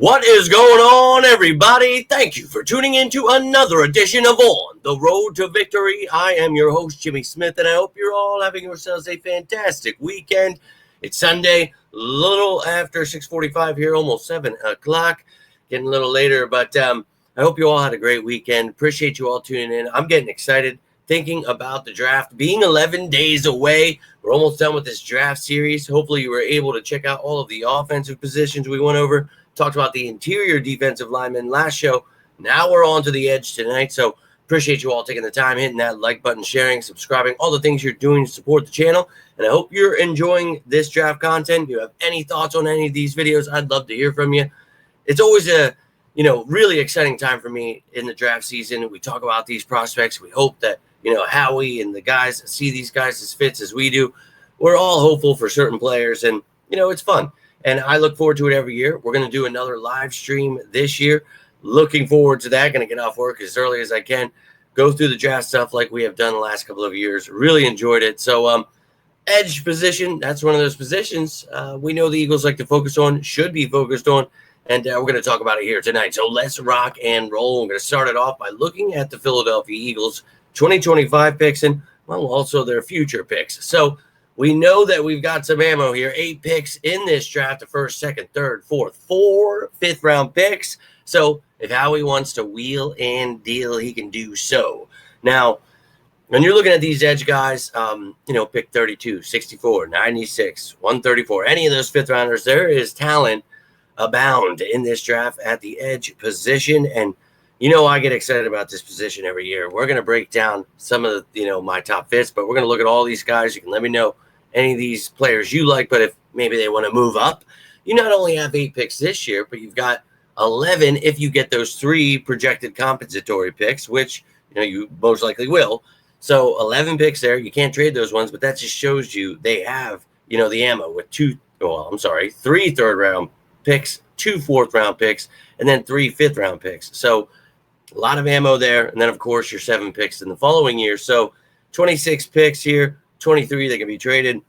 What is going on, everybody? Thank you for tuning in to another edition of On the Road to Victory. I am your host, Jimmy Smith, and I hope you're all having yourselves a fantastic weekend. It's Sunday, a little after 6:45 here, almost 7 o'clock, getting a little later, but I hope you all had a great weekend. Appreciate you all tuning in. I'm getting excited thinking about the draft being 11 days away. We're almost done with this draft series. Hopefully you were able to check out all of the offensive positions we went over. Talked about the interior defensive linemen last show. Now we're on to the edge tonight. So appreciate you all taking the time, hitting that like button, sharing, subscribing, all the things you're doing to support the channel. And I hope you're enjoying this draft content. If you have any thoughts on any of these videos, I'd love to hear from you. It's always a really exciting time for me in the draft season. We talk about these prospects. We hope that, Howie and the guys see these guys as fits as we do. We're all hopeful for certain players, and, it's fun. And I look forward to it every year. We're going to do another live stream this year. Looking forward to that. Going to get off work as early as I can. Go through the draft stuff like we have done the last couple of years. Really enjoyed it. So, edge position, that's one of those positions we know the Eagles like to focus on, should be focused on. And we're going to talk about it here tonight. So let's rock and roll. I'm going to start it off by looking at the Philadelphia Eagles 2025 picks and, also their future picks. So we know that we've got some ammo here. 8 picks in this draft, the first, second, third, fourth, 4 fifth-round picks. So if Howie wants to wheel and deal, he can do so. Now, when you're looking at these edge guys, pick 32, 64, 96, 134, any of those fifth-rounders, there is talent abound in this draft at the edge position. And, I get excited about this position every year. We're going to break down some of the, my top fits, but we're going to look at all these guys. You can let me know any of these players you like, but if maybe they want to move up, you not only have 8 picks this year, but you've got 11 if you get those 3 projected compensatory picks, which, you most likely will. So 11 picks there. You can't trade those ones, but that just shows you they have, the ammo with 3 third-round picks, 2 fourth-round picks, and then 3 fifth-round picks. So a lot of ammo there. And then, of course, your 7 picks in the following year. So 26 picks here, 23 that can be traded.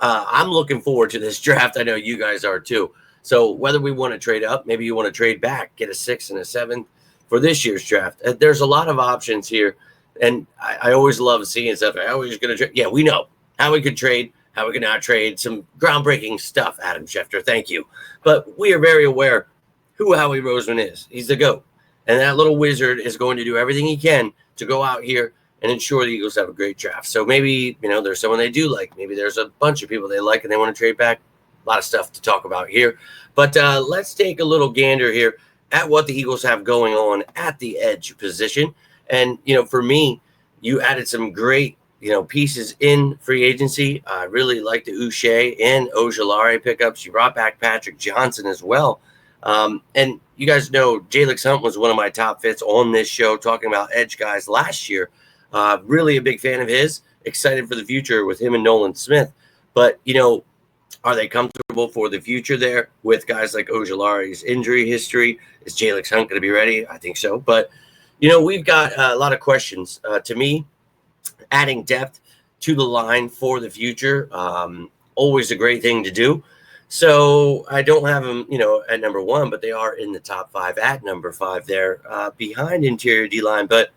I'm looking forward to this draft. I know you guys are too. So whether we want to trade up, maybe you want to trade back, get a 6th and a 7th for this year's draft. There's a lot of options here. And I always love seeing stuff. How are we going to trade? Yeah, we know how we could trade, how we could not trade. Some groundbreaking stuff, Adam Schefter. Thank you. But we are very aware who Howie Roseman is. He's the GOAT. And that little wizard is going to do everything he can to go out here and ensure the Eagles have a great draft. So maybe, there's someone they do like. Maybe there's a bunch of people they like and they want to trade back. A lot of stuff to talk about here. But let's take a little gander here at what the Eagles have going on at the edge position. And, for me, you added some great, pieces in free agency. I really like the Uche and Ojulari pickups. You brought back Patrick Johnson as well. And you guys know Jalix Hunt was one of my top fits on this show, talking about edge guys last year. Really a big fan of his. Excited for the future with him and Nolan Smith. But, are they comfortable for the future there with guys like Ojulari's injury history? Is Jalix Hunt going to be ready? I think so. But, we've got a lot of questions. To me, adding depth to the line for the future, always a great thing to do. So I don't have them, at number 1, but they are in the top 5 at number 5 there behind interior D-line. But,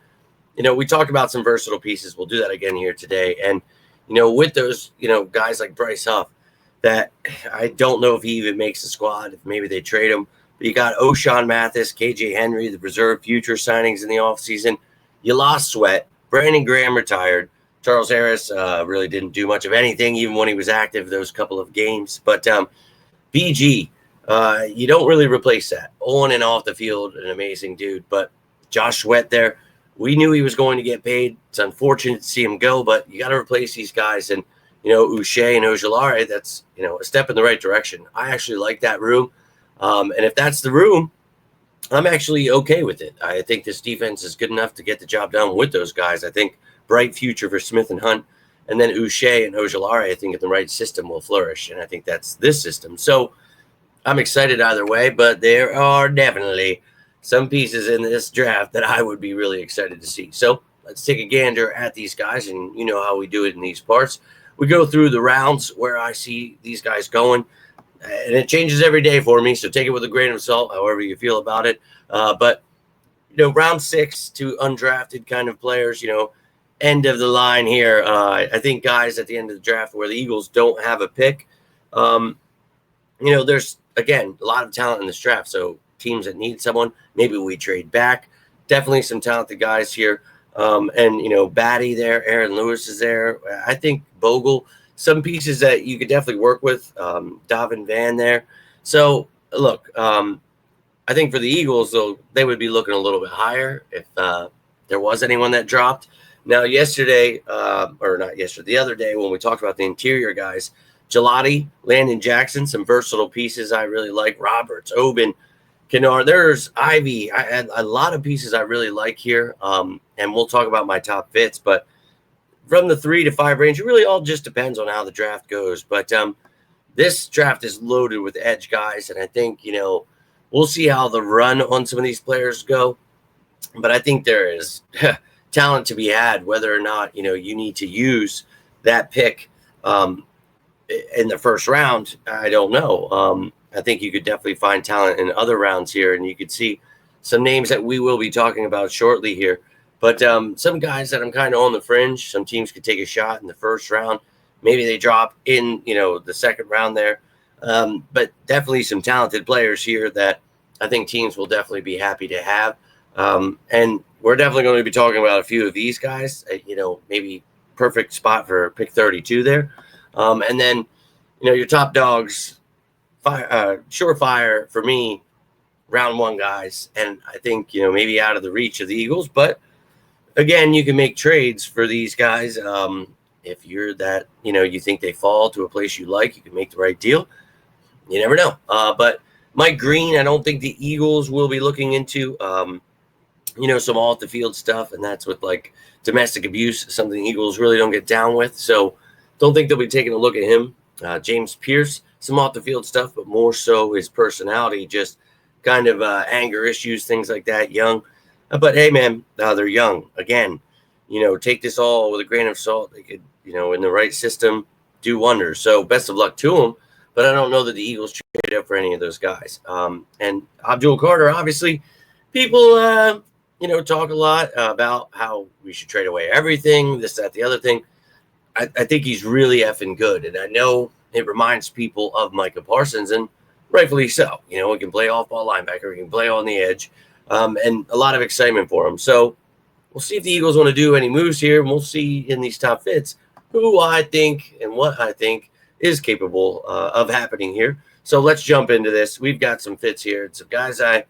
we talked about some versatile pieces. We'll do that again here today. And, with those, guys like Bryce Huff, that I don't know if he even makes the squad, if maybe they trade him. But you got O'Shawn Mathis, KJ Henry, the reserve future signings in the offseason. You lost Sweat. Brandon Graham retired. Charles Harris really didn't do much of anything, even when he was active those couple of games. But BG, you don't really replace that. On and off the field, an amazing dude. But Josh Sweat there, we knew he was going to get paid. It's unfortunate to see him go, but you got to replace these guys. And, Uche and Ojulari, that's, a step in the right direction. I actually like that room. And if that's the room, I'm actually okay with it. I think this defense is good enough to get the job done with those guys. I think bright future for Smith and Hunt. And then Uche and Ojulari, I think in the right system will flourish. And I think that's this system. So I'm excited either way, but there are definitely some pieces in this draft that I would be really excited to see. So let's take a gander at these guys, and you know how we do it in these parts. We go through the rounds where I see these guys going. and it changes every day for me, so take it with a grain of salt, however you feel about it. But round 6 to undrafted kind of players, end of the line here. I think guys at the end of the draft where the Eagles don't have a pick, there's, again, a lot of talent in this draft. So teams that need someone, maybe we trade back. Definitely some talented guys here. Batty there, Aaron Lewis is there. I think Bogle, some pieces that you could definitely work with. Davin Van there. So, look, I think for the Eagles, though, they would be looking a little bit higher if there was anyone that dropped. Now, yesterday, or not yesterday, the other day when we talked about the interior guys, Gelati, Landon Jackson, some versatile pieces I really like. Roberts, Oben, Kennard. There's Ivy. I had a lot of pieces I really like here, and we'll talk about my top fits. But from the 3 to 5 range, it really all just depends on how the draft goes. But this draft is loaded with edge guys, and I think, we'll see how the run on some of these players go. But I think there is talent to be had, whether or not, you need to use that pick in the first round. I don't know. I think you could definitely find talent in other rounds here, and you could see some names that we will be talking about shortly here. But some guys that I'm kind of on the fringe, some teams could take a shot in the first round. Maybe they drop in, the second round there. But definitely some talented players here that I think teams will definitely be happy to have. And we're definitely going to be talking about a few of these guys, maybe perfect spot for pick 32 there. And then, your top dogs, surefire for me, round 1 guys. And I think, maybe out of the reach of the Eagles. But again, you can make trades for these guys. If you're that, you think they fall to a place you like, you can make the right deal. You never know. But Mike Green, I don't think the Eagles will be looking into, some off the field stuff. And that's with like domestic abuse, something the Eagles really don't get down with. So don't think they'll be taking a look at him. James Pierce, some off the field stuff, but more so his personality, just kind of anger issues, things like that. Young. But hey, man, they're young. Again, take this all with a grain of salt. They could, in the right system, do wonders. So best of luck to them. But I don't know that the Eagles trade up for any of those guys. And Abdul Carter, obviously, people, talk a lot about how we should trade away everything, this, that, the other thing. I think he's really effing good. And I know it reminds people of Micah Parsons, and rightfully so. He can play off-ball linebacker. He can play on the edge. And a lot of excitement for him. So we'll see if the Eagles want to do any moves here, and we'll see in these top fits who I think and what I think is capable of happening here. So let's jump into this. We've got some fits here. It's some guys I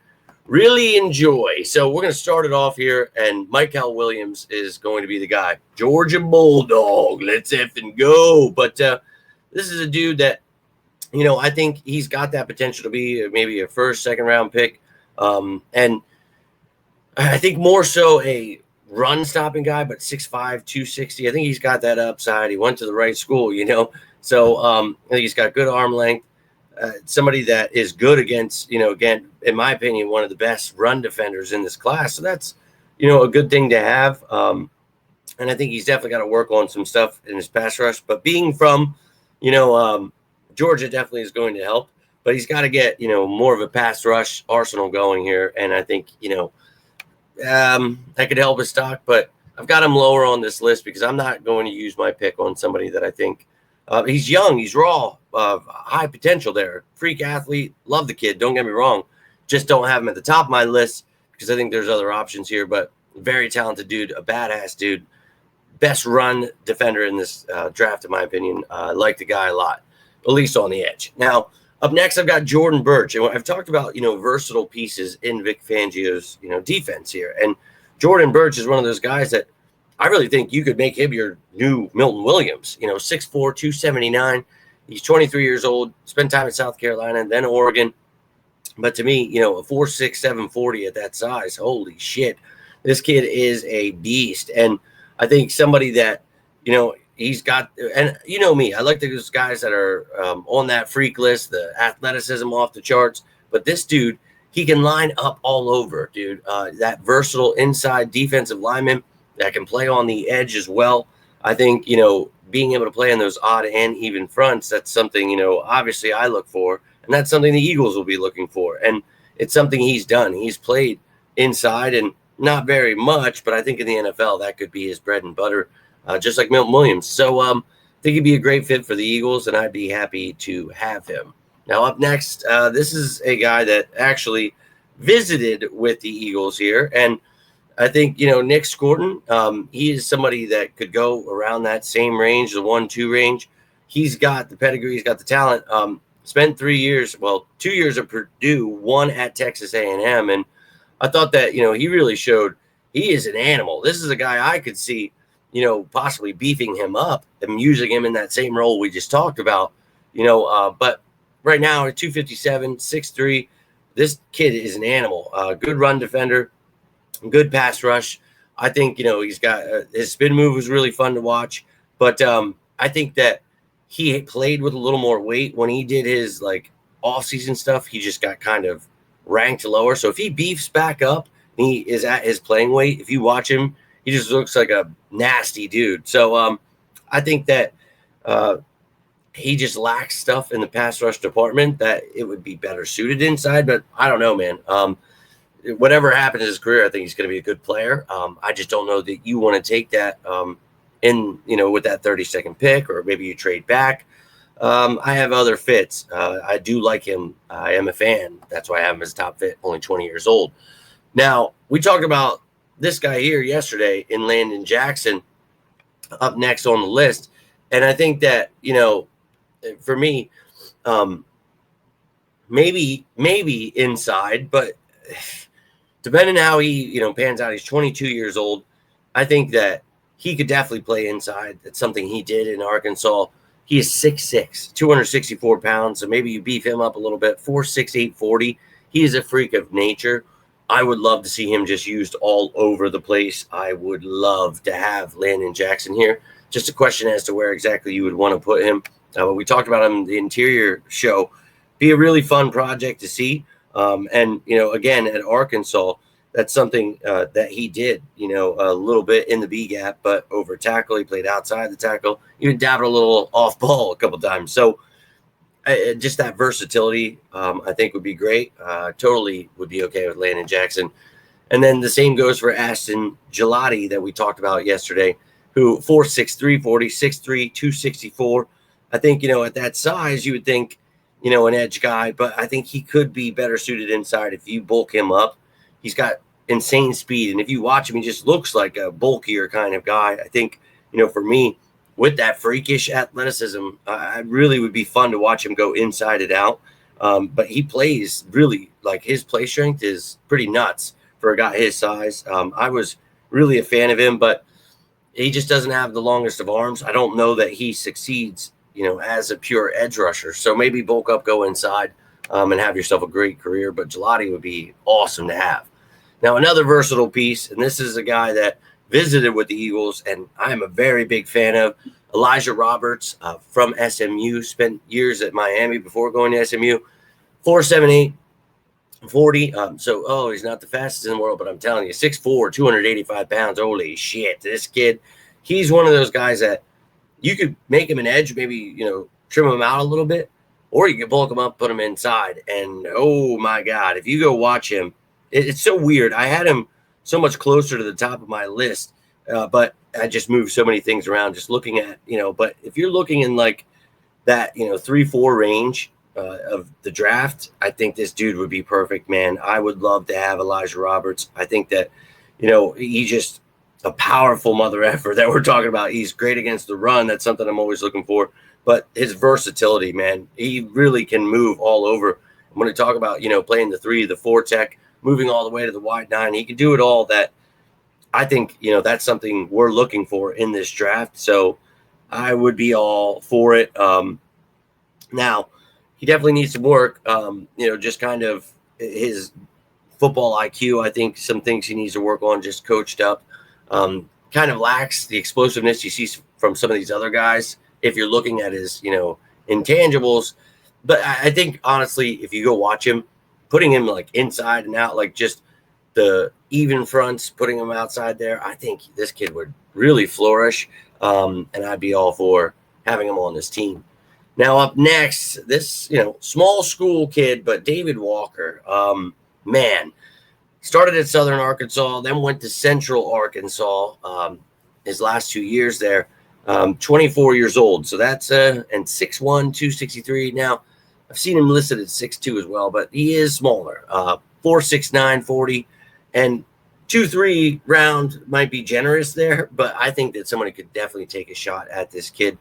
really enjoy. So we're going to start it off here, and Michael Williams is going to be the guy. Georgia Bulldog. Let's effing go. But this is a dude that, I think he's got that potential to be maybe a first, second round pick. And I think more so a run-stopping guy, but 6'5", 260. I think he's got that upside. He went to the right school, So I think he's got good arm length. Somebody that is good against, again, in my opinion, one of the best run defenders in this class. So that's, a good thing to have. And I think he's definitely got to work on some stuff in his pass rush. But being from, Georgia definitely is going to help. But he's got to get, more of a pass rush arsenal going here. And I think, that could help his stock. But I've got him lower on this list because I'm not going to use my pick on somebody that I think he's young, he's raw, high potential there. Freak athlete. Love the kid. Don't get me wrong. Just don't have him at the top of my list because I think there's other options here. But very talented dude, a badass dude. Best run defender in this draft, in my opinion. I like the guy a lot, at least on the edge. Now, up next, I've got Jordan Birch. And I've talked about, versatile pieces in Vic Fangio's, defense here. And Jordan Birch is one of those guys that I really think you could make him your new Milton Williams. 6'4", 279. He's 23 years old, spent time in South Carolina, then Oregon. But to me, a 4'6", 740 at that size, holy shit. This kid is a beast. And I think somebody that, he's got, and me, I like those guys that are on that freak list, the athleticism off the charts. But this dude, he can line up all over, dude. That versatile inside defensive lineman that can play on the edge as well. I think, being able to play on those odd and even fronts, that's something, obviously I look for, and that's something the Eagles will be looking for. And it's something he's done. He's played inside and not very much, but I think in the NFL that could be his bread and butter, just like Milton Williams. So I think he'd be a great fit for the Eagles, and I'd be happy to have him. Now up next, this is a guy that actually visited with the Eagles here, and I think, Nick Scorton, he is somebody that could go around that same range, the 1-2 range. He's got the pedigree, he's got the talent. Spent 3 years, 2 years at Purdue, 1 at Texas A&M, and I thought that, he really showed he is an animal. This is a guy I could see, possibly beefing him up and using him in that same role we just talked about, but right now at 257, 6'3", this kid is an animal. Good run defender, good pass rush. I think, he's got his spin move was really fun to watch, but I think that he played with a little more weight when he did his off-season stuff. He just got kind of ranked lower. So if he beefs back up, he is at his playing weight. If you watch him, he just looks like a nasty dude. So I think that he just lacks stuff in the pass rush department that it would be better suited inside. But I don't know, man. Whatever happens in his career, I think he's going to be a good player. I just don't know that you want to take that with that 32nd pick, or maybe you trade back. I have other fits. I do like him. I am a fan. That's why I have him as a top fit, only 20 years old. Now, we talked about this guy here yesterday in Landon Jackson, up next on the list. And I think that, for me, maybe inside, but depending on how he, pans out, he's 22 years old. I think that he could definitely play inside. That's something he did in Arkansas. He is 6'6", 264 pounds. So maybe you beef him up a little bit. 4'6", 840. He is a freak of nature. I would love to see him just used all over the place. I would love to have Landon Jackson here. Just a question as to where exactly you would want to put him. We talked about him in the interior show. Be a really fun project to see. And, again, at Arkansas, that's something that he did, a little bit in the B gap, but over tackle. He played outside the tackle, even dabbled a little off ball a couple times. So just that versatility, I think would be great. Totally would be okay with Landon Jackson. And then the same goes for Ashton Gelati that we talked about yesterday, who 4'6", 340, 6'3", 264. I think, at that size, you would think, an edge guy, but I think he could be better suited inside if you bulk him up. He's got insane speed, and if you watch him, he just looks like a bulkier kind of guy. I think, for me, with that freakish athleticism, I really would be fun to watch him go inside and out. But he plays really, his play strength is pretty nuts for a guy his size. I was really a fan of him, but he just doesn't have the longest of arms. I don't know that he succeeds, as a pure edge rusher. So maybe bulk up, go inside, and have yourself a great career. But Gelati would be awesome to have. Now, another versatile piece, and this is a guy that visited with the Eagles, and I'm a very big fan of, Elijah Roberts from SMU, spent years at Miami before going to SMU, 4'7", 40. He's not the fastest in the world, but I'm telling you, 6'4", 285 pounds. Holy shit, this kid, he's one of those guys that you could make him an edge, maybe, trim him out a little bit, or you could bulk him up, put him inside. And, oh, my God, if you go watch him, it's so weird. I had him so much closer to the top of my list, but I just moved so many things around just looking at, but if you're looking in that, 3-4 range of the draft, I think this dude would be perfect, man. I would love to have Elijah Roberts. I think that, he just a powerful mother effer that we're talking about. He's great against the run. That's something I'm always looking for. But his versatility, man, he really can move all over. I'm going to talk about, playing the 3, the 4 tech, moving all the way to the wide 9. He can do it all. That I think, that's something we're looking for in this draft. So I would be all for it. Now, he definitely needs some work, just kind of his football IQ. I think some things he needs to work on, just coached up. Kind of lacks the explosiveness you see from some of these other guys if you're looking at his, intangibles. But I think, honestly, if you go watch him, putting him inside and out, just the even fronts, putting him outside there, I think this kid would really flourish. and I'd be all for having him on this team. Now up next, this small school kid, but David Walker, man, started at Southern Arkansas, then went to Central Arkansas. His last 2 years there, 24 years old. So that's and 6'1", 263. Now I've seen him listed at 6'2" as well, but he is smaller. 4'6", 40, and 2'3" round might be generous there, but I think that somebody could definitely take a shot at this kid.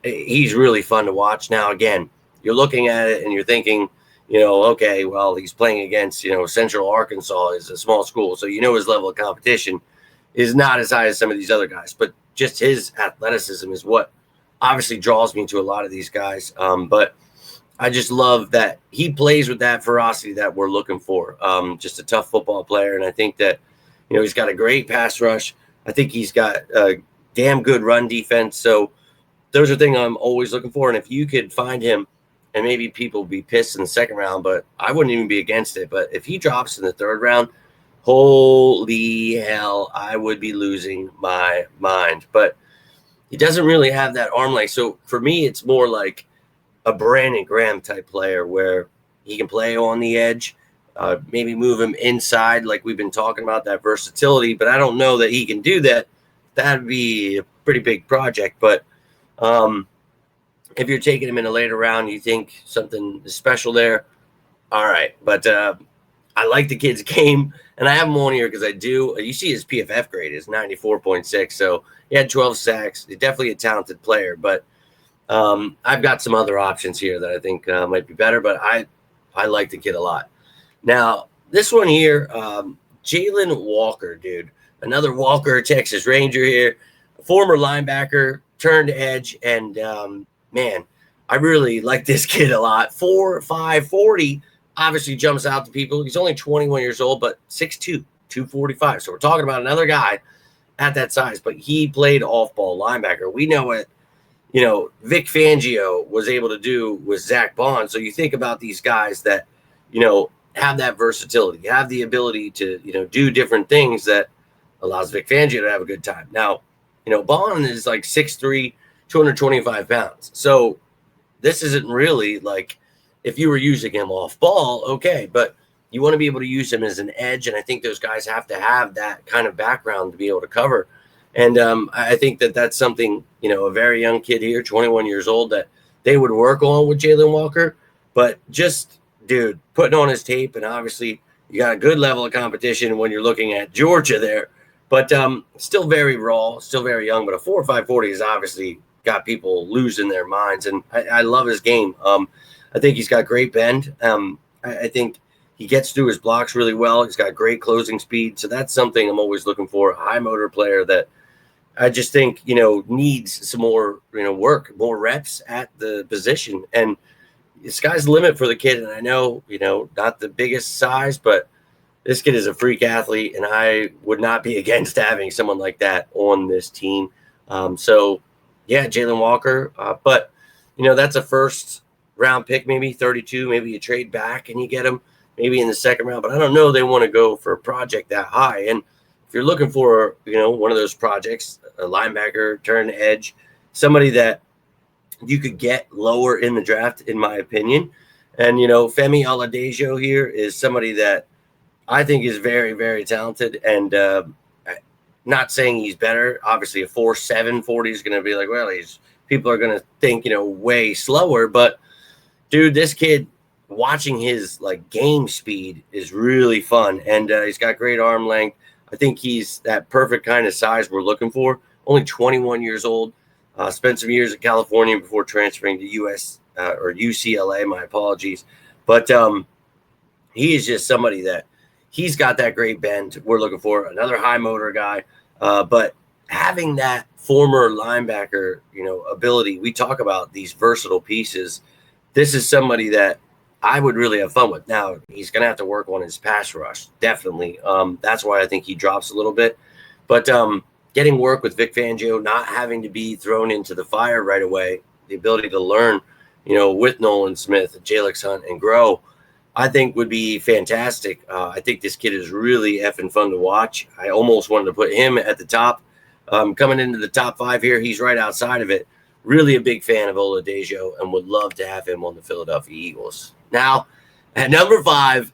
He's really fun to watch. Now, again, you're looking at it and you're thinking, okay, well, he's playing against, Central Arkansas is a small school. So, his level of competition is not as high as some of these other guys, but just his athleticism is what obviously draws me to a lot of these guys. But I just love that he plays with that ferocity that we're looking for. Just a tough football player. And I think that, he's got a great pass rush. I think he's got a damn good run defense. So those are things I'm always looking for. And if you could find him, and maybe people will be pissed in the second round, but I wouldn't even be against it. But if he drops in the third round, holy hell, I would be losing my mind. But he doesn't really have that arm length. So for me, it's more like a Brandon Graham type player where he can play on the edge, maybe move him inside like we've been talking about, that versatility. But I don't know that he can do that. That'd be a pretty big project. But if you're taking him in a later round, you think something is special there, all right. But I like the kid's game, and I have him on here because I do. You see his PFF grade is 94.6, so he had 12 sacks. He's definitely a talented player, but I've got some other options here that I think might be better, but I like the kid a lot. Now, this one here, Jalen Walker, dude. Another Walker, Texas Ranger here, former linebacker, turned edge, and man, I really like this kid a lot. 4'5", 40, obviously jumps out to people. He's only 21 years old, but 6'2", 245. So we're talking about another guy at that size, but he played off-ball linebacker. We know what, Vic Fangio was able to do with Zach Bond. So you think about these guys that, have that versatility, have the ability to, do different things that allows Vic Fangio to have a good time. Now, Bond is like 6'3", 225 pounds. So this isn't really like if you were using him off ball, okay, but you want to be able to use him as an edge. And I think those guys have to have that kind of background to be able to cover. And I think that that's something, a very young kid here, 21 years old, that they would work on with Jalen Walker. But just, dude, putting on his tape, and obviously you got a good level of competition when you're looking at Georgia there. But still very raw, still very young. But a 4'5", 40 is obviously got people losing their minds. And I love his game. I think he's got great bend. I think he gets through his blocks really well. He's got great closing speed. So that's something I'm always looking for, a high motor player that I just think, needs some more, work, more reps at the position. And the sky's the limit for the kid. And I know, not the biggest size, but this kid is a freak athlete, and I would not be against having someone like that on this team. So, yeah, Jalen Walker. But, that's a first-round pick, maybe 32. Maybe you trade back and you get him maybe in the second round. But I don't know they want to go for a project that high. And if you're looking for, one of those projects, a linebacker, turn edge, somebody that you could get lower in the draft, in my opinion. And, Femi Oladejo here is somebody that I think is very, very talented, and not saying he's better. Obviously, a 4'7", 40 is going to be like, well, people are going to think, way slower. But, dude, this kid, watching his, game speed is really fun, and he's got great arm length. I think he's that perfect kind of size we're looking for. Only 21 years old. Spent some years at California before transferring to UCLA. My apologies. But he is just somebody that he's got that great bend we're looking for, another high motor guy. But having that former linebacker, ability, we talk about these versatile pieces. This is somebody that I would really have fun with. Now, he's going to have to work on his pass rush, definitely. That's why I think he drops a little bit. But getting work with Vic Fangio, not having to be thrown into the fire right away, the ability to learn, with Nolan Smith, Jalix Hunt, and grow, I think would be fantastic. I think this kid is really effing fun to watch. I almost wanted to put him at the top Coming into the top 5 here, he's right outside of it. Really a big fan of Oladipo and would love to have him on the Philadelphia Eagles. Now, at number 5,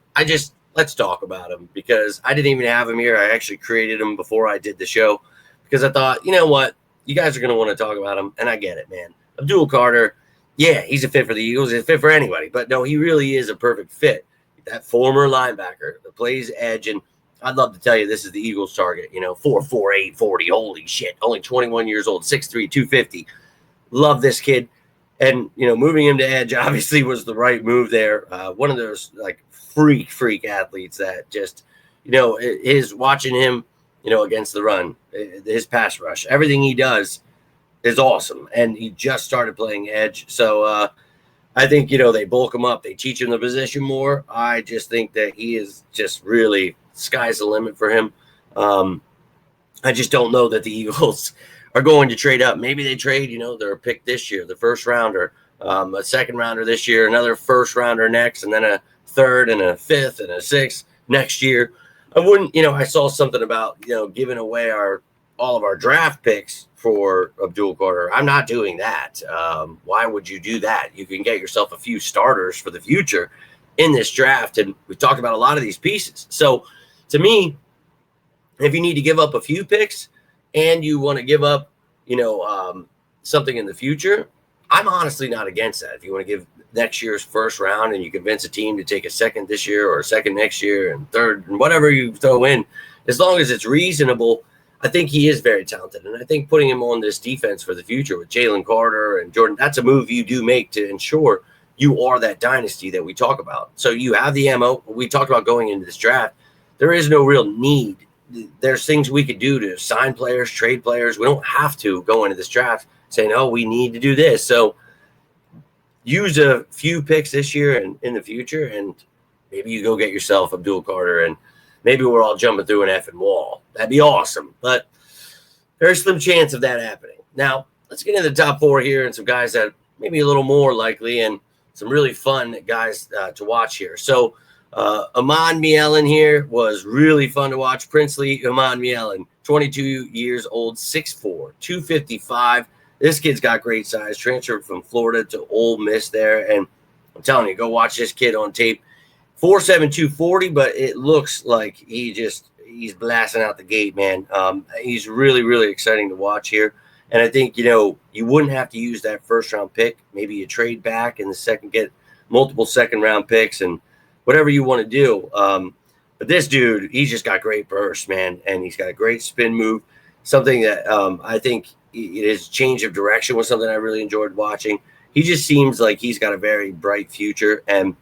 let's talk about him because I didn't even have him here. I actually created him before I did the show because I thought, you know what? You guys are going to want to talk about him, and I get it, man. Abdul Carter, yeah, he's a fit for the Eagles. He's a fit for anybody, but no, he really is a perfect fit. That former linebacker that plays edge, and I'd love to tell you this is the Eagles' target. 4'4", 40. Holy shit. Only 21 years old, 6'3", 250. Love this kid. And, moving him to edge obviously was the right move there. One of those, like, freak athletes that just, is watching him, against the run, his pass rush. Everything he does is awesome. And he just started playing edge. So, I think, they bulk him up. They teach him the position more. I just think that he is just really sky's the limit for him. I just don't know that the Eagles are going to trade up. Maybe they trade, their pick this year, the first rounder, a second rounder this year, another first rounder next, and then a third and a fifth and a sixth next year. I wouldn't, I saw something about, giving away all of our draft picks for Abdul Carter. I'm not doing that. Why would you do that? You can get yourself a few starters for the future in this draft. And we talked about a lot of these pieces. So to me, if you need to give up a few picks and you want to give up, something in the future, I'm honestly not against that. If you want to give next year's first round and you convince a team to take a second this year or a second next year and third and whatever you throw in, as long as it's reasonable, I think he is very talented. And I think putting him on this defense for the future with Jalen Carter and Jordan, that's a move you do make to ensure you are that dynasty that we talk about. So you have the ammo. We talked about going into this draft. There is no real need. There's things we could do to sign players, trade players. We don't have to go into this draft saying, oh, we need to do this. So use a few picks this year and in the future, and maybe you go get yourself Abdul Carter, and maybe we're all jumping through an effing wall. That'd be awesome. But very slim chance of that happening. Now, let's get into the top 4 here and some guys that maybe a little more likely and some really fun guys to watch here. So Amon Mielen here was really fun to watch. Princely Amon Mielen, 22 years old, 6'4", 255. This kid's got great size. Transferred from Florida to Ole Miss there. And I'm telling you, go watch this kid on tape. 4'7", 240, but it looks like he's blasting out the gate, man. He's really, really exciting to watch here. And I think, you wouldn't have to use that first-round pick. Maybe you trade back in the second, get multiple second-round picks and whatever you want to do. But this dude, he's just got great burst, man, and he's got a great spin move, something that I think his change of direction was something I really enjoyed watching. He just seems like he's got a very bright future, and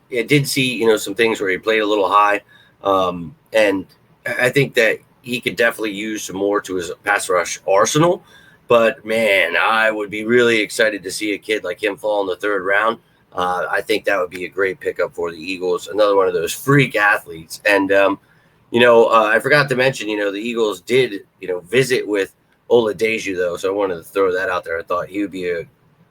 it did see, some things where he played a little high, and I think that he could definitely use some more to his pass rush arsenal. But, man, I would be really excited to see a kid like him fall in the third round. I think that would be a great pickup for the Eagles, another one of those freak athletes. And, I forgot to mention, the Eagles did, visit with Oladipo, though, so I wanted to throw that out there. I thought he would be a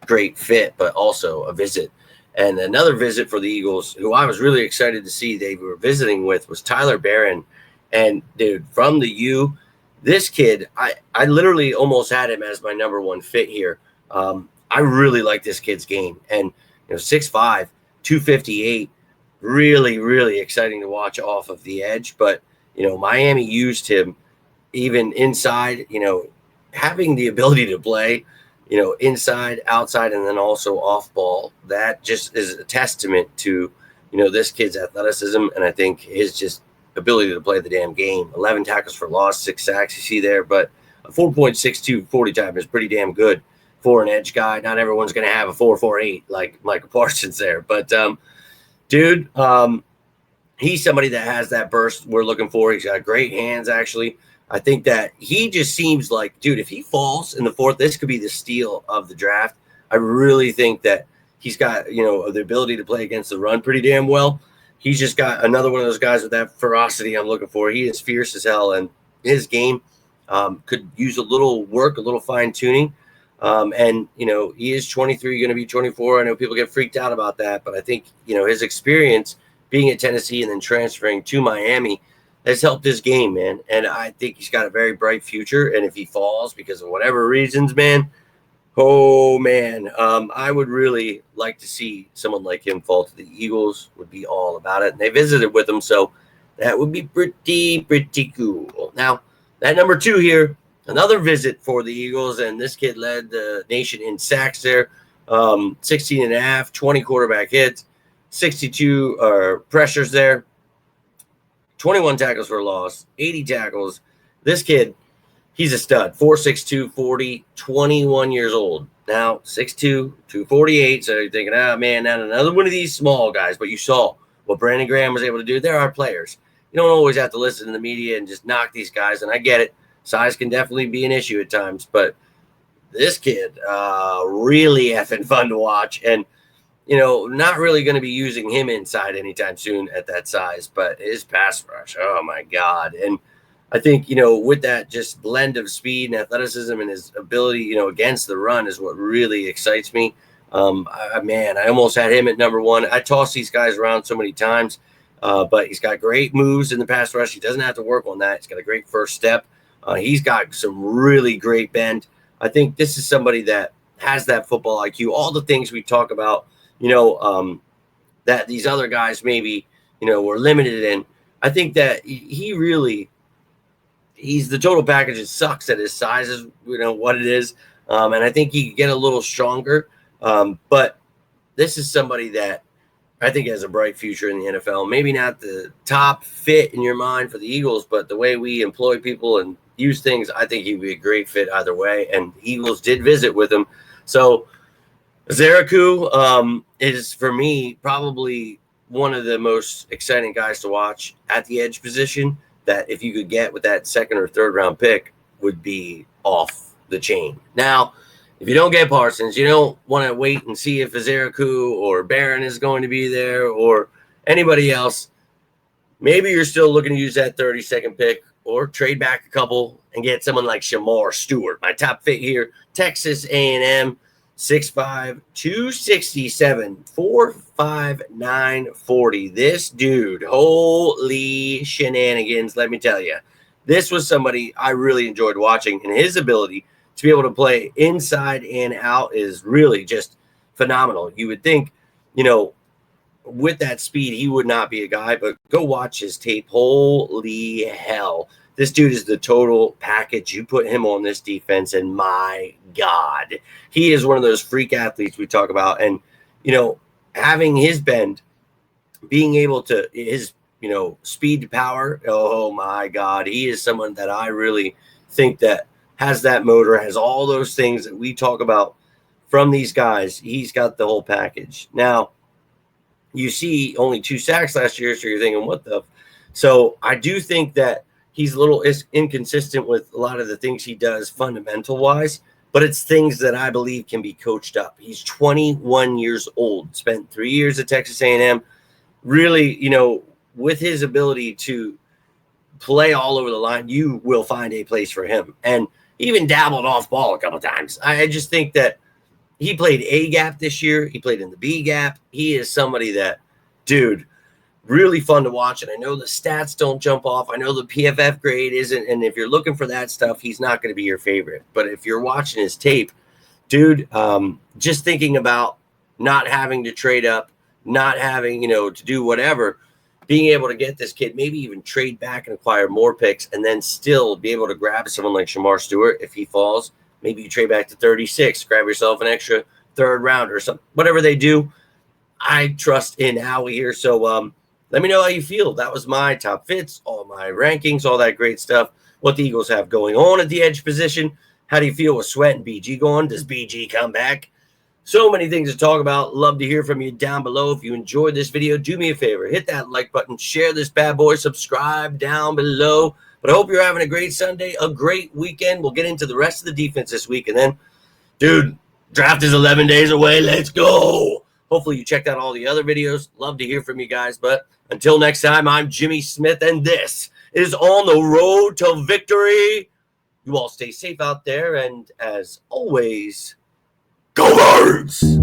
great fit, but also a visit. And another visit for the Eagles, who I was really excited to see they were visiting with, was Tyler Barron. And, dude, from the U, this kid, I literally almost had him as my number one fit here. I really like this kid's game. And, 6'5", 258, really, really exciting to watch off of the edge. But, Miami used him even inside, having the ability to play, inside, outside, and then also off ball. That just is a testament to, this kid's athleticism. And I think his just ability to play the damn game. 11 tackles for loss, 6 sacks you see there, but a 4.62 40 time is pretty damn good for an edge guy. Not everyone's going to have a 4.48 like Micah Parsons there, but dude, he's somebody that has that burst we're looking for. He's got great hands, actually. I think that he just seems like, dude, if he falls in the fourth, this could be the steal of the draft. I really think that he's got, the ability to play against the run pretty damn well. He's just got another one of those guys with that ferocity I'm looking for. He is fierce as hell, and his game could use a little work, a little fine-tuning. And, he is 23, going to be 24. I know people get freaked out about that, but I think, his experience being at Tennessee and then transferring to Miami, has helped his game, man. And I think he's got a very bright future. And if he falls because of whatever reasons, man, oh man, I would really like to see someone like him fall to the Eagles. Would be all about it. And they visited with him, so that would be pretty cool. Now, that number 2 here, another visit for the Eagles, and this kid led the nation in sacks there. 16 and a half, 20 quarterback hits, 62 pressures there, 21 tackles for a loss, 80 tackles. This kid, he's a stud. 4'6", 40, 21 years old. Now, 6'2", 248. So you're thinking, man, not another one of these small guys. But you saw what Brandon Graham was able to do. There are players. You don't always have to listen to the media and just knock these guys. And I get it. Size can definitely be an issue at times. But this kid, really effing fun to watch. And, not really going to be using him inside anytime soon at that size. But his pass rush, oh, my God. And I think, with that just blend of speed and athleticism and his ability, against the run is what really excites me. I almost had him at number 1. I toss these guys around so many times, but he's got great moves in the pass rush. He doesn't have to work on that. He's got a great first step. He's got some really great bend. I think this is somebody that has that football IQ, all the things we talk about, that these other guys maybe, were limited in. I think that he's the total package. It sucks that his size is, what it is. And I think he could get a little stronger. But this is somebody that I think has a bright future in the NFL. Maybe not the top fit in your mind for the Eagles, but the way we employ people and use things, I think he'd be a great fit either way. And the Eagles did visit with him. So Zaraku is, for me, probably one of the most exciting guys to watch at the edge position. That if you could get with that second or third round pick would be off the chain. Now, if you don't get Parsons, you don't want to wait and see if Azaraku or Barron is going to be there or anybody else. Maybe you're still looking to use that 32nd pick or trade back a couple and get someone like Shamar Stewart. My top fit here, Texas A&M, 6'5", 267, 4'5", 940. This dude, holy shenanigans, let me tell you. This was somebody I really enjoyed watching, and his ability to be able to play inside and out is really just phenomenal. You would think, with that speed, he would not be a guy, but go watch his tape. Holy hell. This dude is the total package. You put him on this defense, and my God, he is one of those freak athletes we talk about. And, having his bend, being able to, his, speed to power, oh my God, he is someone that I really think that has that motor, has all those things that we talk about from these guys. He's got the whole package. Now, you see only 2 sacks last year, so you're thinking, what the? So I do think that he's a little inconsistent with a lot of the things he does fundamental-wise, but it's things that I believe can be coached up. He's 21 years old, spent 3 years at Texas A&M. Really, with his ability to play all over the line, you will find a place for him. And even dabbled off ball a couple times. I just think that he played A gap this year. He played in the B gap. He is somebody that, dude, really fun to watch. And I know the stats don't jump off. I know the PFF grade isn't. And if you're looking for that stuff, he's not going to be your favorite. But if you're watching his tape, dude, just thinking about not having to trade up, not having, to do whatever, being able to get this kid, maybe even trade back and acquire more picks, and then still be able to grab someone like Shamar Stewart if he falls. Maybe you trade back to 36, grab yourself an extra third rounder or something. Whatever they do, I trust in Howie here. So let me know how you feel. That was my top fits, all my rankings, all that great stuff. What the Eagles have going on at the edge position. How do you feel with Sweat and BG going? Does BG come back? So many things to talk about. Love to hear from you down below. If you enjoyed this video, do me a favor. Hit that like button. Share this bad boy. Subscribe down below. But I hope you're having a great Sunday, a great weekend. We'll get into the rest of the defense this week. And then, dude, draft is 11 days away. Let's go. Hopefully you checked out all the other videos. Love to hear from you guys. But until next time, I'm Jimmy Smith, and this is On the Road to Victory. You all stay safe out there. And as always, go Birds!